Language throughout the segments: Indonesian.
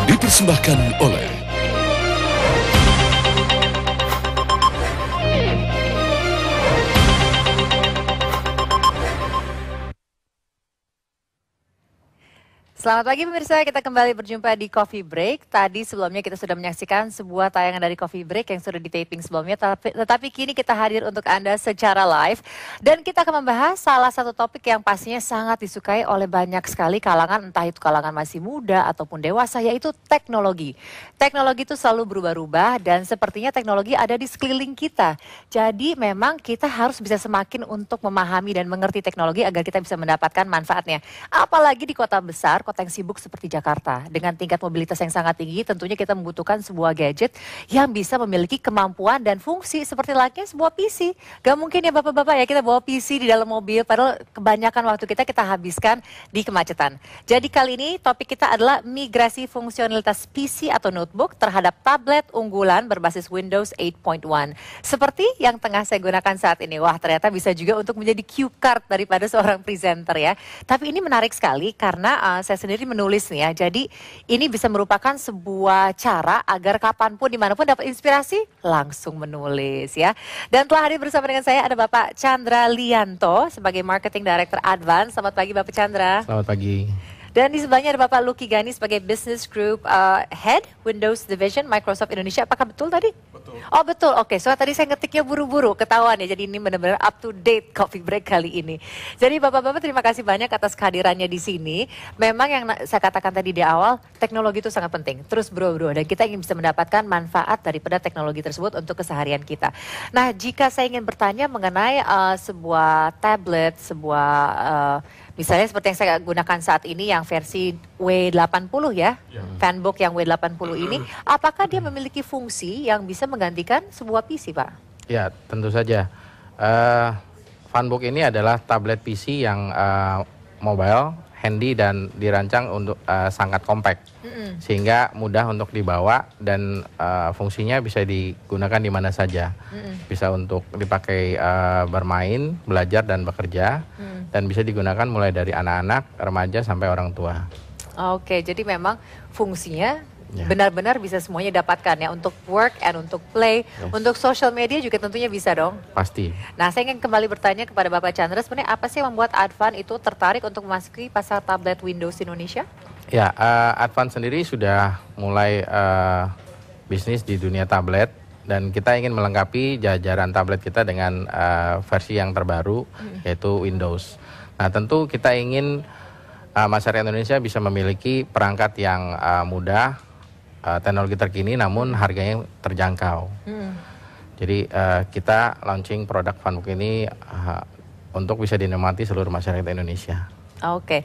Dipersembahkan oleh Selamat pagi pemirsa, kita kembali berjumpa di Coffee Break. Tadi sebelumnya kita sudah menyaksikan sebuah tayangan dari Coffee Break yang sudah di-taping sebelumnya, tetapi kini kita hadir untuk Anda secara live. Dan kita akan membahas salah satu topik yang pastinya sangat disukai oleh banyak sekali kalangan, entah itu kalangan masih muda ataupun dewasa, yaitu teknologi. Teknologi itu selalu berubah-ubah dan sepertinya teknologi ada di sekeliling kita. Jadi memang kita harus bisa semakin untuk memahami dan mengerti teknologi agar kita bisa mendapatkan manfaatnya. Apalagi di kota besar, kota yang sibuk seperti Jakarta. Dengan tingkat mobilitas yang sangat tinggi, tentunya kita membutuhkan sebuah gadget yang bisa memiliki kemampuan dan fungsi seperti layaknya sebuah PC. Gak mungkin ya bapak-bapak ya kita bawa PC di dalam mobil, padahal kebanyakan waktu kita habiskan di kemacetan. Jadi kali ini topik kita adalah migrasi fungsionalitas PC atau notebook terhadap tablet unggulan berbasis Windows 8.1. Seperti yang tengah saya gunakan saat ini. Wah, ternyata bisa juga untuk menjadi cue card daripada seorang presenter ya. Tapi ini menarik sekali karena saya sendiri menulis nih ya. Jadi ini bisa merupakan sebuah cara agar kapanpun dimanapun dapat inspirasi langsung menulis ya. Dan telah hadir bersama dengan saya ada Bapak Chandra Lianto sebagai Marketing Director Advan. Selamat pagi Bapak Chandra. Selamat pagi. Dan di sebelahnya ada Bapak Lucky Gani sebagai Business Group Head Windows Division Microsoft Indonesia. Apakah betul tadi? Betul. Oh betul, oke. So tadi saya ngetiknya buru-buru, ketahuan ya. Jadi ini benar-benar up to date Coffee Break kali ini. Jadi Bapak-Bapak terima kasih banyak atas kehadirannya di sini. Memang yang saya katakan tadi di awal, teknologi itu sangat penting. Terus bro-bro, dan kita ingin bisa mendapatkan manfaat daripada teknologi tersebut untuk keseharian kita. Nah jika saya ingin bertanya mengenai sebuah tablet, misalnya seperti yang saya gunakan saat ini yang versi W80 ya, Fanbook yang W80 ini, apakah dia memiliki fungsi yang bisa menggantikan sebuah PC Pak? Ya tentu saja. Fanbook ini adalah tablet PC yang mobile, handy dan dirancang untuk sangat compact. Sehingga mudah untuk dibawa dan fungsinya bisa digunakan di mana saja. Bisa untuk dipakai bermain, belajar dan bekerja. Dan bisa digunakan mulai dari anak-anak, remaja sampai orang tua. Oke, jadi memang fungsinya benar-benar bisa semuanya dapatkan ya, untuk work and untuk play, untuk social media juga tentunya bisa dong. Pasti. Nah, saya ingin kembali bertanya kepada Bapak Chandra, sebenarnya apa sih yang membuat Advan itu tertarik untuk memasuki pasar tablet Windows Indonesia? Ya, Advan sendiri sudah mulai bisnis di dunia tablet dan kita ingin melengkapi jajaran tablet kita dengan versi yang terbaru yaitu Windows. Nah, tentu kita ingin masyarakat Indonesia bisa memiliki perangkat yang mudah, teknologi terkini namun harganya terjangkau. Jadi kita launching produk Fanbook ini untuk bisa dinikmati seluruh masyarakat Indonesia. Oke.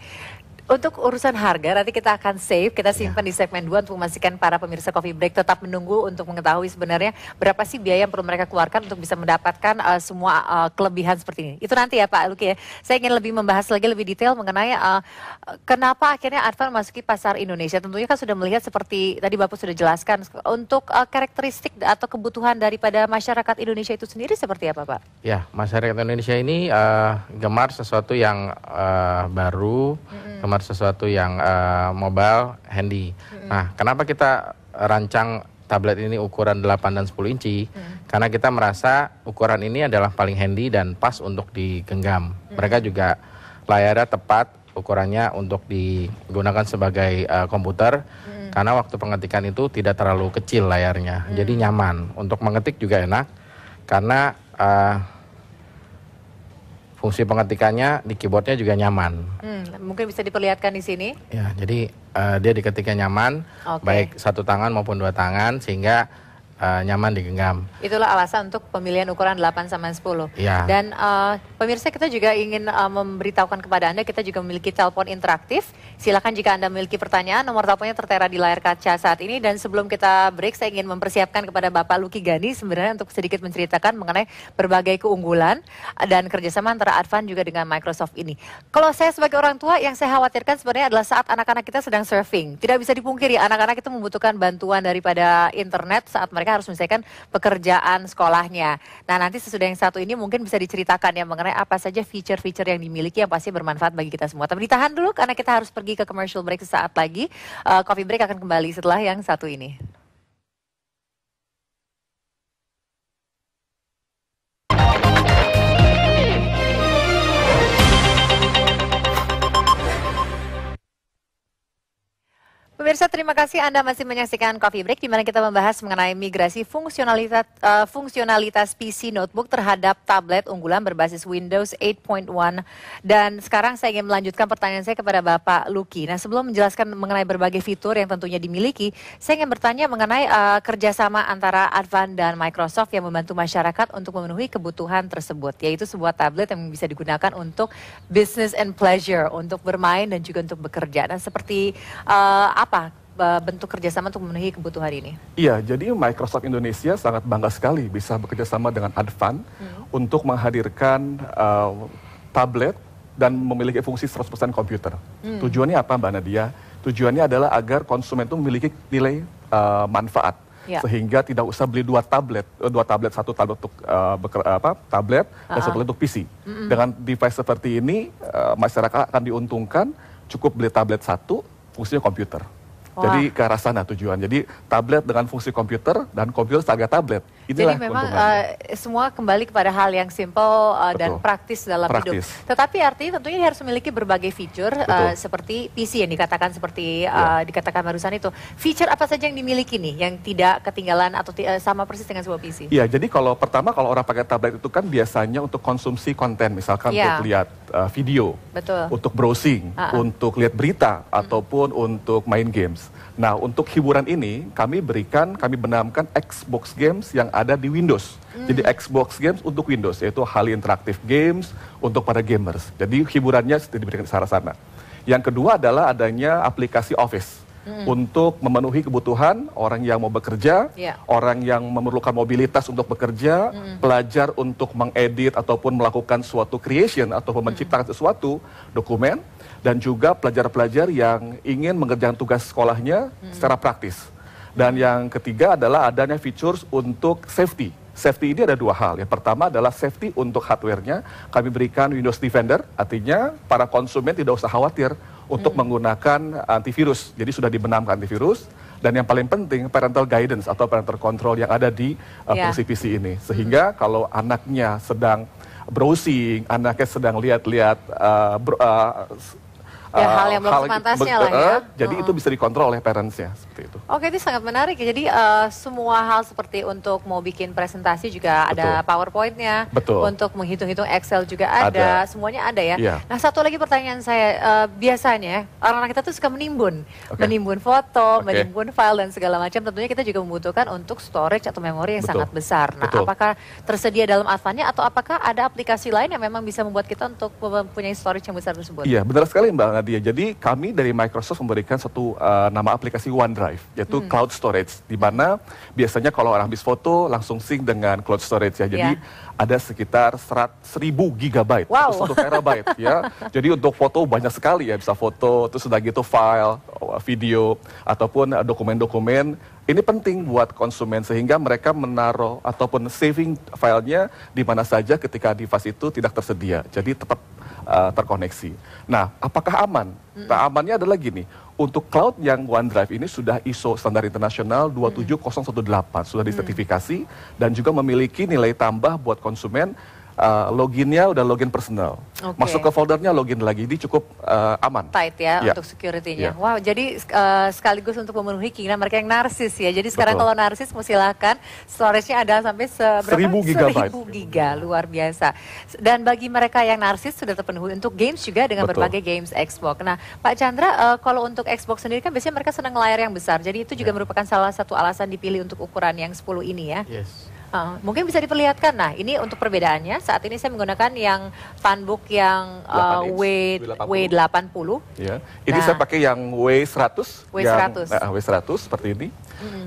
Untuk urusan harga nanti kita akan save, kita simpan di segmen 2 untuk memastikan para pemirsa Coffee Break tetap menunggu untuk mengetahui sebenarnya berapa sih biaya yang perlu mereka keluarkan untuk bisa mendapatkan semua kelebihan seperti ini. Itu nanti ya Pak Lucky ya. Saya ingin lebih membahas lagi lebih detail mengenai kenapa akhirnya Advan memasuki pasar Indonesia. Tentunya kan sudah melihat seperti tadi Bapak sudah jelaskan untuk karakteristik atau kebutuhan daripada masyarakat Indonesia itu sendiri seperti apa Pak? Ya, masyarakat Indonesia ini gemar sesuatu yang baru, gemar sesuatu yang mobile, handy. Nah, kenapa kita rancang tablet ini ukuran 8 dan 10 inci? Karena kita merasa ukuran ini adalah paling handy dan pas untuk digenggam. Mereka juga layarnya tepat, ukurannya untuk digunakan sebagai komputer. Karena waktu pengetikan itu tidak terlalu kecil layarnya, jadi nyaman. Untuk mengetik juga enak, karena fungsi pengetikannya di keyboardnya juga nyaman. Mungkin bisa diperlihatkan di sini. Ya, jadi dia diketiknya nyaman, baik satu tangan maupun dua tangan, sehingga nyaman digenggam. Itulah alasan untuk pemilihan ukuran 8 sama 10. Ya. Dan pemirsa kita juga ingin memberitahukan kepada Anda, kita juga memiliki telepon interaktif. Silakan jika Anda memiliki pertanyaan, nomor teleponnya tertera di layar kaca saat ini. Dan sebelum kita break, saya ingin mempersiapkan kepada Bapak Lucky Gani sebenarnya untuk sedikit menceritakan mengenai berbagai keunggulan dan kerjasama antara Advan juga dengan Microsoft ini. Kalau saya sebagai orang tua, yang saya khawatirkan sebenarnya adalah saat anak-anak kita sedang surfing. Tidak bisa dipungkiri, anak-anak itu membutuhkan bantuan daripada internet saat mereka mereka harus menyelesaikan pekerjaan sekolahnya. Nah, nanti sesudah yang satu ini mungkin bisa diceritakan ya mengenai apa saja feature-feature yang dimiliki yang pasti bermanfaat bagi kita semua. Tapi ditahan dulu karena kita harus pergi ke commercial break sesaat lagi. Coffee Break akan kembali setelah yang satu ini. Pemirsa, terima kasih Anda masih menyaksikan Coffee Break di mana kita membahas mengenai migrasi fungsionalitas PC notebook terhadap tablet unggulan berbasis Windows 8.1. Dan sekarang saya ingin melanjutkan pertanyaan saya kepada Bapak Lucky. Nah, sebelum menjelaskan mengenai berbagai fitur yang tentunya dimiliki, saya ingin bertanya mengenai kerjasama antara Advan dan Microsoft yang membantu masyarakat untuk memenuhi kebutuhan tersebut, yaitu sebuah tablet yang bisa digunakan untuk business and pleasure, untuk bermain dan juga untuk bekerja. Nah, seperti apa bentuk kerjasama untuk memenuhi kebutuhan ini? Iya, jadi Microsoft Indonesia sangat bangga sekali bisa bekerjasama dengan Advan untuk menghadirkan tablet dan memiliki fungsi 100% komputer. Tujuannya apa, Mbak Nadia? Tujuannya adalah agar konsumen itu memiliki nilai manfaat. Sehingga tidak usah beli dua tablet, satu tablet untuk tablet dan satu untuk PC. Dengan device seperti ini, masyarakat akan diuntungkan cukup beli tablet satu, fungsinya komputer. Jadi ke arah sana tujuan. Jadi tablet dengan fungsi komputer dan komputer sebagai tablet. Inilah jadi memang semua kembali kepada hal yang simple dan praktis dalam hidup. Tetapi artinya tentunya dia harus memiliki berbagai fitur seperti PC yang dikatakan seperti dikatakan barusan itu. Fitur apa saja yang dimiliki nih yang tidak ketinggalan atau sama persis dengan sebuah PC? Iya, jadi kalau pertama kalau orang pakai tablet itu kan biasanya untuk konsumsi konten, misalkan untuk lihat video, untuk browsing, untuk lihat berita ataupun untuk main games. Nah, untuk hiburan ini kami benamkan Xbox Games yang ada di Windows. Jadi Xbox Games untuk Windows, yaitu highly interactive games untuk para gamers. Jadi hiburannya diberikan ke arah sana. Yang kedua adalah adanya aplikasi Office untuk memenuhi kebutuhan orang yang mau bekerja, orang yang memerlukan mobilitas untuk bekerja, pelajar untuk mengedit ataupun melakukan suatu creation atau menciptakan sesuatu dokumen, dan juga pelajar-pelajar yang ingin mengerjakan tugas sekolahnya secara praktis. Dan yang ketiga adalah adanya features untuk safety. Safety ini ada dua hal. Yang pertama adalah safety untuk hardware-nya. Kami berikan Windows Defender, artinya para konsumen tidak usah khawatir untuk menggunakan antivirus. Jadi sudah dibenamkan antivirus. Dan yang paling penting, parental guidance atau parental control yang ada di fungsi PC ini. Sehingga kalau anaknya sedang browsing, anaknya sedang lihat-lihat hal yang belum sepantasnya lah ya. Jadi itu bisa dikontrol oleh parents-nya, seperti itu. Oke, itu sangat menarik ya. Jadi semua hal seperti untuk mau bikin presentasi juga ada PowerPoint-nya. Untuk menghitung-hitung Excel juga ada. Semuanya ada ya. Nah, satu lagi pertanyaan saya, biasanya orang-orang kita tuh suka menimbun. Menimbun foto, menimbun file dan segala macam. Tentunya kita juga membutuhkan untuk storage atau memori yang sangat besar. Nah, apakah tersedia dalam Advan-nya atau apakah ada aplikasi lain yang memang bisa membuat kita untuk mempunyai storage yang besar tersebut? Iya, benar sekali Mbak Nadia. Jadi kami dari Microsoft memberikan satu nama aplikasi OneDrive, yaitu cloud storage, di mana biasanya kalau orang habis foto langsung sync dengan cloud storage ya. Jadi ada sekitar 1.000 GB, 1 terabyte ya. Jadi untuk foto banyak sekali ya, bisa foto, terus sudah gitu file, video, ataupun dokumen-dokumen. Ini penting buat konsumen sehingga mereka menaruh ataupun saving filenya di mana saja ketika device itu tidak tersedia. Jadi tetap terkoneksi. Nah, apakah aman? Nah, amannya adalah gini, untuk cloud yang OneDrive ini sudah ISO standar internasional 27018, sudah disertifikasi dan juga memiliki nilai tambah buat konsumen. Loginnya udah login personal, masuk ke foldernya login lagi, ini cukup aman. Tight ya untuk security-nya. Wow, jadi sekaligus untuk memenuhi keinginan mereka yang narsis ya. Jadi sekarang kalau narsis mau silakan, storage-nya ada sampai 1.000 GB. 1.000 giga, luar biasa. Dan bagi mereka yang narsis sudah terpenuhi untuk games juga dengan berbagai games Xbox. Nah, Pak Chandra, kalau untuk Xbox sendiri kan biasanya mereka senang layar yang besar. Jadi itu juga merupakan salah satu alasan dipilih untuk ukuran yang 10 ini ya. Mungkin bisa diperlihatkan. Nah, ini untuk perbedaannya. Saat ini saya menggunakan yang funbook yang W80. Ya. Ini saya pakai yang W100. W100. W100 seperti ini.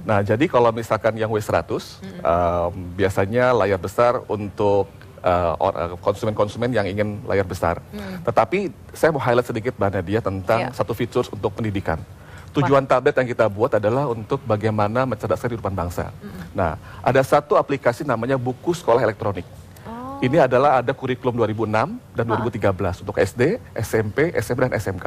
Nah, jadi kalau misalkan yang W100, biasanya layar besar untuk konsumen-konsumen yang ingin layar besar. Tetapi saya mau highlight sedikit Mbak Nadia tentang satu fitur untuk pendidikan. Tujuan tablet yang kita buat adalah untuk bagaimana mencerdaskan kehidupan bangsa. Nah, ada satu aplikasi namanya Buku Sekolah Elektronik. Ini adalah ada kurikulum 2006 dan 2013 untuk SD, SMP, SMP, dan SMK.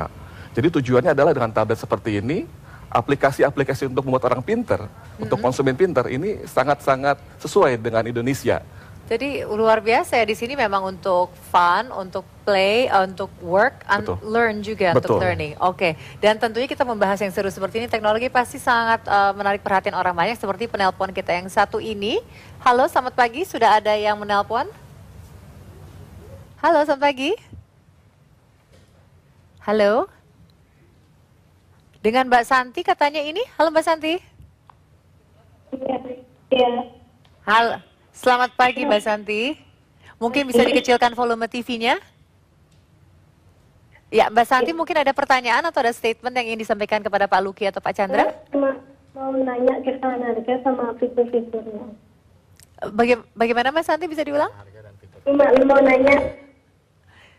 Jadi tujuannya adalah dengan tablet seperti ini, aplikasi-aplikasi untuk membuat orang pinter, untuk konsumen pinter, ini sangat-sangat sesuai dengan Indonesia. Jadi luar biasa ya, di sini memang untuk fun, untuk play, untuk work, and learn juga, untuk learning. Oke, dan tentunya kita membahas yang seru seperti ini, teknologi pasti sangat menarik perhatian orang banyak, seperti penelpon kita yang satu ini. Halo, selamat pagi, sudah ada yang menelpon? Halo, selamat pagi. Halo? Dengan Mbak Santi katanya ini. Halo Mbak Santi. Iya. Halo. Selamat pagi Mbak Santi. Mungkin bisa dikecilkan volume TV-nya? Ya, Mbak Santi mungkin ada pertanyaan atau ada statement yang ingin disampaikan kepada Pak Luki atau Pak Chandra? Mau nanya kisaran harga sama fitur-fiturnya. Bagaimana Mbak Santi, bisa diulang? Mau nanya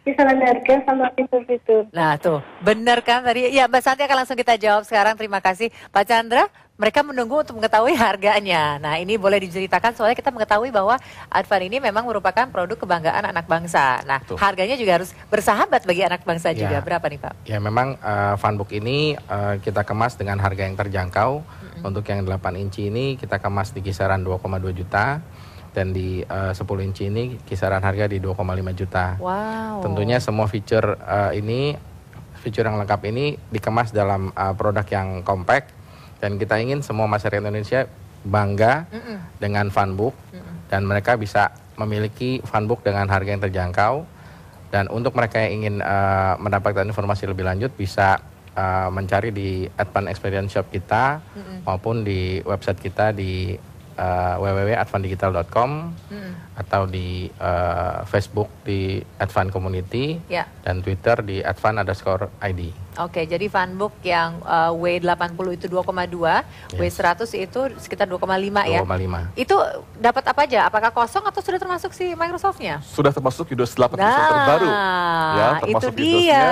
kisaran harga sama fitur-fitur. Nah tuh, benar kan tadi? Ya, Mbak Santi akan langsung kita jawab sekarang. Terima kasih. Pak Chandra, mereka menunggu untuk mengetahui harganya. Nah, ini boleh diceritakan soalnya kita mengetahui bahwa Advan ini memang merupakan produk kebanggaan anak bangsa. Nah, harganya juga harus bersahabat bagi anak bangsa juga. Berapa nih Pak? Ya, memang Funbook ini kita kemas dengan harga yang terjangkau. Untuk yang 8 inci ini kita kemas di kisaran 2,2 juta. Dan di 10 inci ini kisaran harga di 2,5 juta. Wow. Tentunya semua fitur fitur yang lengkap ini dikemas dalam produk yang compact. Dan kita ingin semua masyarakat Indonesia bangga dengan Funbook. Dan mereka bisa memiliki Funbook dengan harga yang terjangkau. Dan untuk mereka yang ingin mendapatkan informasi lebih lanjut bisa mencari di Advan Experience Shop kita maupun di website kita di www.advandigital.com atau di Facebook di Advan Community dan Twitter di Advan_ID. Oke, jadi Funbook yang W80 itu 2,2, W100 itu sekitar 2,5 ya? 2,5. Itu dapat apa aja? Apakah kosong atau sudah termasuk si Microsoft-nya? Sudah termasuk Windows 8 terbaru. Ya, termasuk Windows-nya.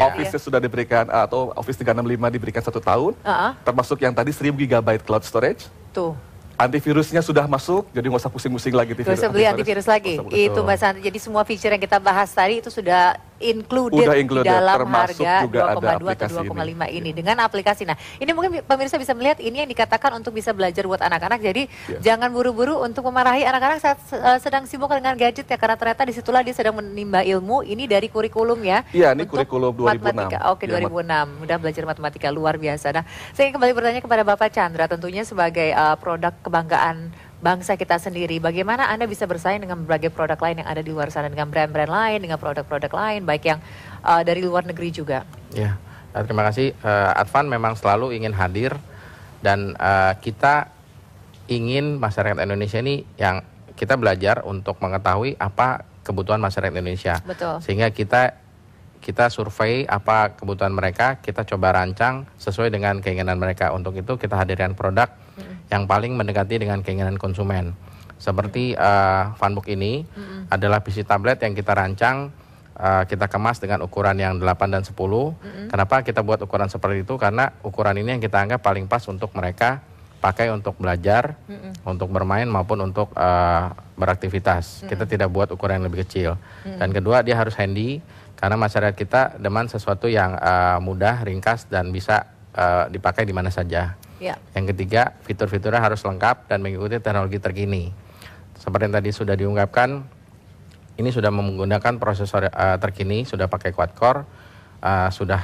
Office-nya sudah diberikan, atau Office 365 diberikan 1 tahun. Termasuk yang tadi 1000 GB cloud storage. Tuh. Antivirusnya sudah masuk, jadi nggak usah pusing-pusing lagi. Nggak usah beli antivirus lagi. Itu Mbak Santi, jadi semua feature yang kita bahas tadi itu sudah included di dalam harga 2,2 atau 2,5 ini dengan aplikasi. Nah, ini mungkin pemirsa bisa melihat ini yang dikatakan untuk bisa belajar buat anak-anak. Jadi jangan buru-buru untuk memarahi anak-anak saat sedang sibuk dengan gadget ya, karena ternyata disitulah dia sedang menimba ilmu. Ini dari kurikulum ya. Iya, ini kurikulum 2006. Oke, 2006. Mudah belajar matematika, luar biasa. Nah, saya ingin kembali bertanya kepada Bapak Chandra, tentunya sebagai produk kebanggaan bangsa kita sendiri. Bagaimana Anda bisa bersaing dengan berbagai produk lain yang ada di luar sana, dengan brand-brand lain, dengan produk-produk lain, baik yang dari luar negeri juga? Ya, terima kasih. Advan memang selalu ingin hadir dan kita ingin masyarakat Indonesia ini yang kita belajar untuk mengetahui apa kebutuhan masyarakat Indonesia. Betul. Sehingga kita survei apa kebutuhan mereka, kita coba rancang sesuai dengan keinginan mereka. Untuk itu kita hadirkan produk yang paling mendekati dengan keinginan konsumen. Seperti Funbook ini adalah PC tablet yang kita rancang, kita kemas dengan ukuran yang 8 dan 10. Kenapa kita buat ukuran seperti itu? Karena ukuran ini yang kita anggap paling pas untuk mereka pakai untuk belajar, untuk bermain maupun untuk beraktivitas. Kita tidak buat ukuran yang lebih kecil. Dan kedua, dia harus handy. Karena masyarakat kita demen sesuatu yang mudah, ringkas, dan bisa dipakai di mana saja. Yang ketiga, fitur-fiturnya harus lengkap dan mengikuti teknologi terkini. Seperti yang tadi sudah diungkapkan, ini sudah menggunakan prosesor terkini, sudah pakai quad-core, sudah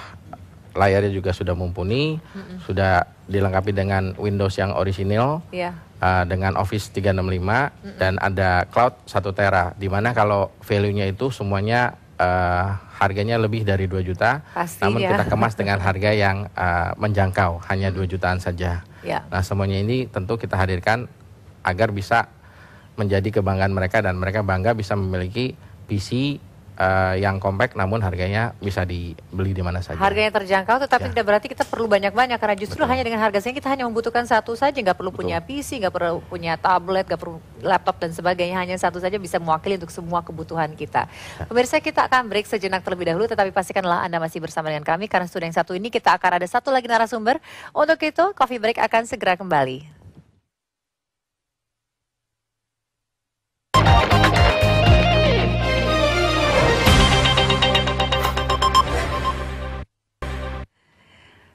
layarnya juga sudah mumpuni, sudah dilengkapi dengan Windows yang orisinil, dengan Office 365, dan ada cloud 1 tera, di mana kalau value-nya itu semuanya harganya lebih dari 2 juta, namun kita kemas dengan harga yang menjangkau, hanya 2 jutaan saja. Nah, semuanya ini tentu kita hadirkan agar bisa menjadi kebanggaan mereka dan mereka bangga bisa memiliki PC yang compact namun harganya bisa dibeli di mana saja. Harganya terjangkau, tetapi tidak berarti kita perlu banyak-banyak, karena justru hanya dengan harga segini kita hanya membutuhkan satu saja, nggak perlu punya PC, nggak perlu punya tablet, nggak perlu laptop dan sebagainya, hanya satu saja bisa mewakili untuk semua kebutuhan kita. Pemirsa, kita akan break sejenak terlebih dahulu, tetapi pastikanlah Anda masih bersama dengan kami, karena sudah yang satu ini kita akan ada satu lagi narasumber. Untuk itu, Coffee Break akan segera kembali.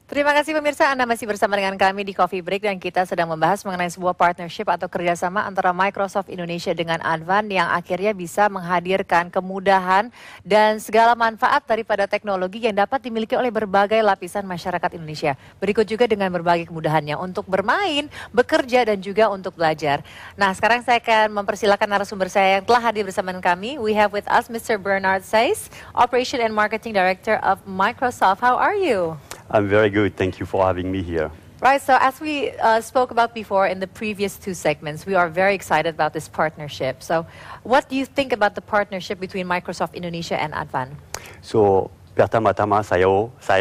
Terima kasih pemirsa, Anda masih bersama dengan kami di Coffee Break dan kita sedang membahas mengenai sebuah partnership atau kerjasama antara Microsoft Indonesia dengan Advan yang akhirnya bisa menghadirkan kemudahan dan segala manfaat daripada teknologi yang dapat dimiliki oleh berbagai lapisan masyarakat Indonesia. Berikut juga dengan berbagai kemudahannya untuk bermain, bekerja dan juga untuk belajar. Nah, sekarang saya akan mempersilakan narasumber saya yang telah hadir bersama kami. We have with us Mr. Bernard Sayce, Operation and Marketing Director of Microsoft. How are you? I'm very good. Thank you for having me here. Right, so as we spoke about before in the previous two segments, we are very excited about this partnership. So what do you think about the partnership between Microsoft Indonesia and Advan? So, pertama-tama saya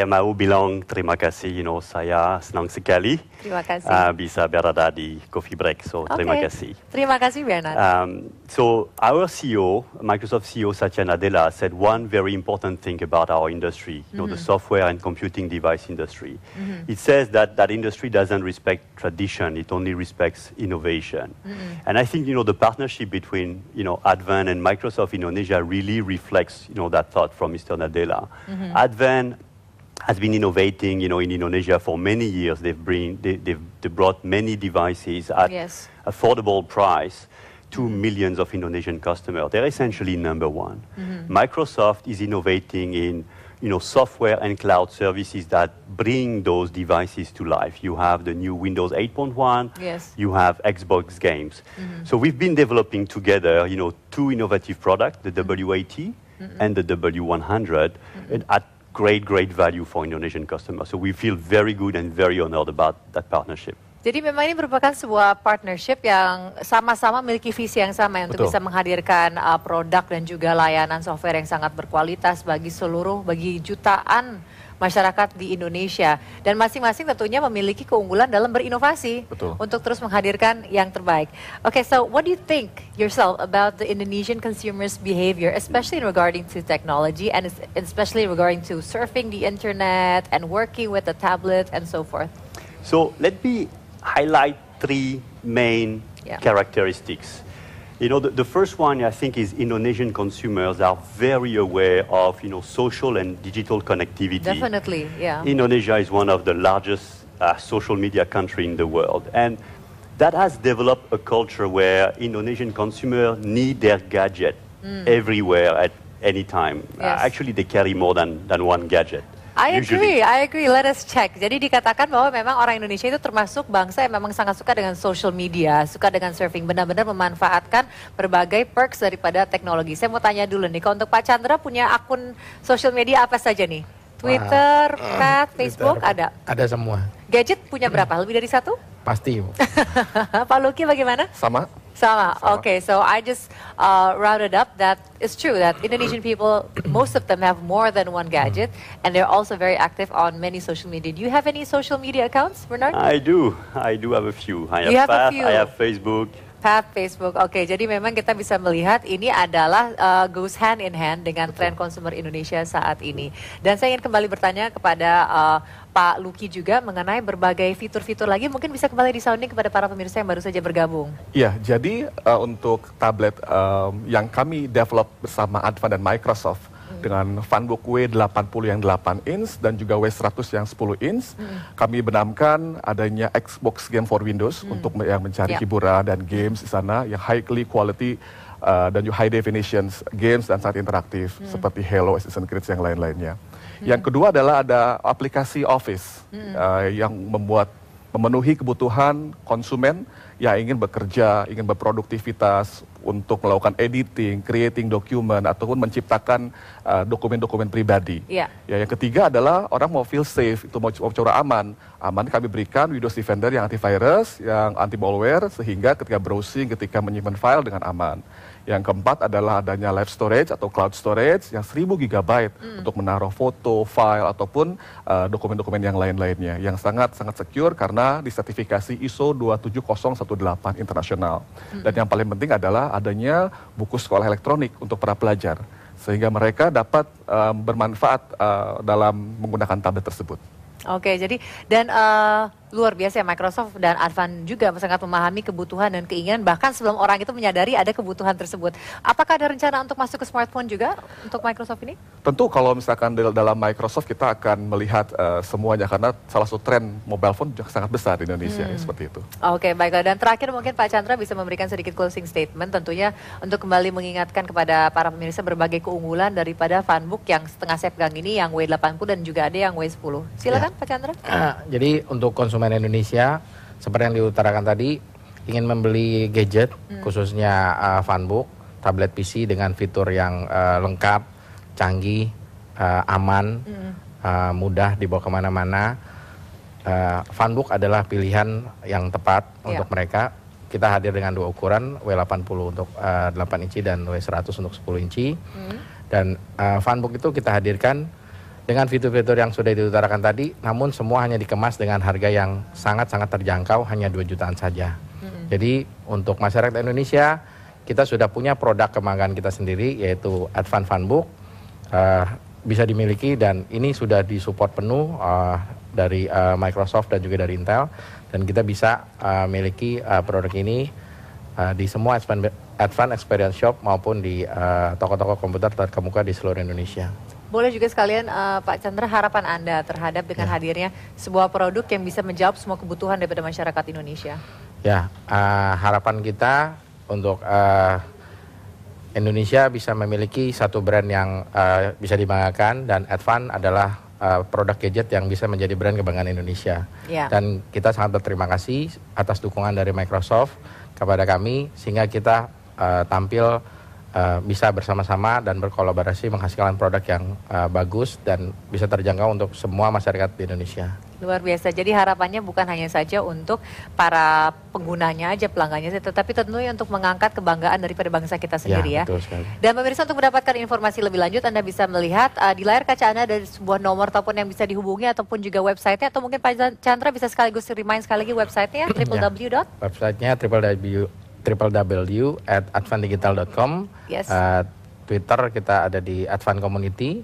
mau bilang terima kasih. Saya senang sekali bisa berada di Coffee Break. So, terima kasih. Terima kasih, Bernard. So, our CEO, Microsoft CEO Satya Nadella, said one very important thing about our industry, the software and computing device industry. It says that industry doesn't respect tradition, it only respects innovation. And I think, the partnership between, Advan and Microsoft Indonesia really reflects, that thought from Mr. Nadella. Advan has been innovating, in Indonesia for many years. They brought many devices at affordable price to millions of Indonesian customers. They're essentially number one. Microsoft is innovating in, software and cloud services that bring those devices to life. You have the new Windows 8.1. You have Xbox games. So we've been developing together, two innovative products, the W80 and the W100, at great value for Indonesian customers. So we feel very good and very honored about that partnership. Jadi memang ini merupakan sebuah partnership yang sama-sama memiliki visi yang sama ya, untuk bisa menghadirkan produk dan juga layanan software yang sangat berkualitas bagi jutaan masyarakat di Indonesia. Dan masing-masing tentunya memiliki keunggulan dalam berinovasi untuk terus menghadirkan yang terbaik. Okay, so what do you think yourself about the Indonesian consumers' behavior, especially regarding to technology and especially regarding to surfing the internet and working with the tablet and so forth? So let me highlight three main characteristics. The first one, I think, is Indonesian consumers are very aware of, social and digital connectivity. Definitely, yeah. Indonesia is one of the largest social media country in the world. And that has developed a culture where Indonesian consumers need their gadget everywhere at any time. Actually, they carry more than one gadget. I agree. Let us check. Jadi dikatakan bahwa memang orang Indonesia itu termasuk bangsa yang memang sangat suka dengan social media, suka dengan surfing, benar-benar memanfaatkan berbagai perks daripada teknologi. Saya mau tanya dulu nih, kalau untuk Pak Chandra punya akun social media apa saja nih? Twitter, Facebook, ada? Ada semua. Gadget punya berapa? Lebih dari satu? Pasti. Pak Luki bagaimana? Sama. Okay, so I just rounded up that it's true that Indonesian people, most of them have more than one gadget, and they're also very active on many social media. Do you have any social media accounts, Bernard? I do have a few. I have Facebook. Facebook. Oke, jadi memang kita bisa melihat ini adalah goes hand in hand dengan tren konsumer Indonesia saat ini. Dan saya ingin kembali bertanya kepada Pak Luki juga mengenai berbagai fitur-fitur lagi, mungkin bisa kembali disounding kepada para pemirsa yang baru saja bergabung. Iya, jadi untuk tablet yang kami develop bersama Advan dan Microsoft dengan Funbook W80 yang 8 inch dan juga W100 yang 10 inch, kami benamkan adanya Xbox Game for Windows untuk yang mencari hiburan dan games di sana yang highly quality dan juga high definition games dan sangat interaktif seperti Halo, Assassin's Creed yang lain-lainnya. Yang kedua adalah ada aplikasi Office yang memenuhi kebutuhan konsumen yang ingin bekerja, ingin berproduktivitas untuk melakukan editing, creating dokumen, ataupun menciptakan dokumen-dokumen pribadi. Ya, yang ketiga adalah orang mau feel safe, itu mau coba aman. Aman kami berikan Windows Defender yang antivirus, yang anti malware, sehingga ketika browsing, ketika menyimpan file dengan aman. Yang keempat adalah adanya live storage atau cloud storage yang 1000 GB untuk menaruh foto, file, ataupun dokumen-dokumen yang lain-lainnya. Yang sangat-sangat secure karena disertifikasi ISO 27018 internasional. Dan yang paling penting adalah adanya buku sekolah elektronik untuk para pelajar. Sehingga mereka dapat bermanfaat dalam menggunakan tablet tersebut. Oke, jadi dan luar biasa ya, Microsoft dan Advan juga sangat memahami kebutuhan dan keinginan bahkan sebelum orang itu menyadari ada kebutuhan tersebut. Apakah ada rencana untuk masuk ke smartphone juga untuk Microsoft ini? Tentu kalau misalkan dalam Microsoft kita akan melihat semuanya karena salah satu tren mobile phone juga sangat besar di Indonesia ya, seperti itu. Oke, baiklah. Dan terakhir mungkin Pak Chandra bisa memberikan sedikit closing statement tentunya untuk kembali mengingatkan kepada para pemirsa berbagai keunggulan daripada Funbook yang setengah set gang ini yang W80 dan juga ada yang W10. Silakan Pak Chandra. Jadi untuk konsumen Indonesia seperti yang diutarakan tadi ingin membeli gadget khususnya Funbook, tablet PC dengan fitur yang lengkap, canggih, aman, mudah dibawa kemana-mana. Funbook adalah pilihan yang tepat untuk mereka. Kita hadir dengan dua ukuran, W80 untuk 8 inci dan W100 untuk 10 inci. Dan Funbook itu kita hadirkan dengan fitur-fitur yang sudah diutarakan tadi, namun semua hanya dikemas dengan harga yang sangat-sangat terjangkau, hanya 2 jutaan saja. Jadi untuk masyarakat Indonesia, kita sudah punya produk kebanggaan kita sendiri, yaitu Advan Funbook, bisa dimiliki dan ini sudah disupport penuh dari Microsoft dan juga dari Intel, dan kita bisa miliki produk ini di semua Advan Experience Shop maupun di toko-toko komputer terkemuka di seluruh Indonesia. Boleh juga sekalian Pak Chandra, harapan Anda terhadap dengan hadirnya sebuah produk yang bisa menjawab semua kebutuhan daripada masyarakat Indonesia. Ya, harapan kita untuk Indonesia bisa memiliki satu brand yang bisa dibanggakan, dan Advan adalah produk gadget yang bisa menjadi brand kebanggaan Indonesia. Dan kita sangat berterima kasih atas dukungan dari Microsoft kepada kami sehingga kita tampil bisa bersama-sama dan berkolaborasi menghasilkan produk yang bagus dan bisa terjangkau untuk semua masyarakat di Indonesia. Luar biasa. Jadi harapannya bukan hanya saja untuk para penggunanya aja, pelanggannya, tetapi tentunya untuk mengangkat kebanggaan daripada bangsa kita sendiri ya. Betul sekali. Dan pemirsa, untuk mendapatkan informasi lebih lanjut Anda bisa melihat di layar kaca Anda ada sebuah nomor telepon yang bisa dihubungi ataupun juga websitenya, atau mungkin Pak Chandra bisa sekaligus remind sekali lagi websitenya www. Websitenya www.advandigital.com. Twitter kita ada di Advan Community.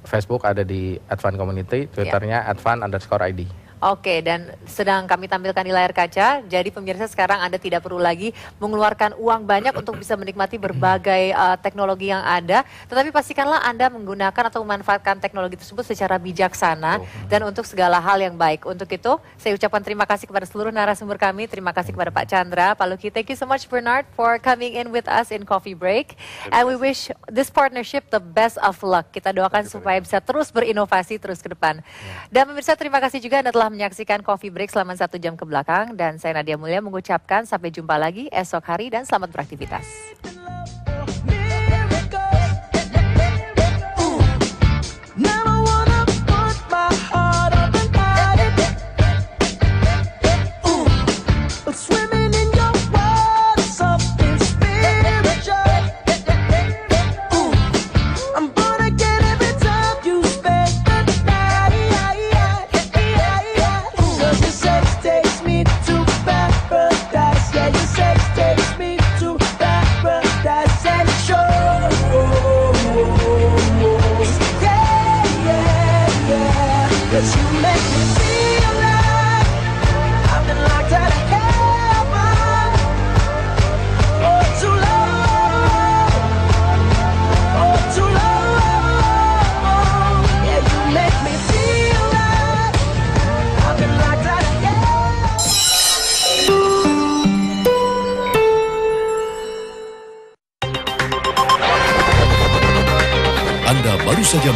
Facebook ada di Advan Community, Twitternya Advan_ID. Oke, dan sedang kami tampilkan di layar kaca. Jadi pemirsa, sekarang Anda tidak perlu lagi mengeluarkan uang banyak untuk bisa menikmati berbagai teknologi yang ada. Tetapi pastikanlah Anda menggunakan atau memanfaatkan teknologi tersebut secara bijaksana dan untuk segala hal yang baik. Untuk itu, saya ucapkan terima kasih kepada seluruh narasumber kami. Terima kasih kepada Pak Chandra, Pak Lucky. Thank you so much, Bernard, for coming in with us in Coffee Break. And we wish this partnership the best of luck. Kita doakan supaya bisa terus berinovasi terus ke depan. Dan pemirsa, terima kasih juga Anda telah menyaksikan Coffee Break selama 1 jam ke belakang, dan saya Nadia Mulya mengucapkan sampai jumpa lagi esok hari dan selamat beraktivitas. Anda baru saja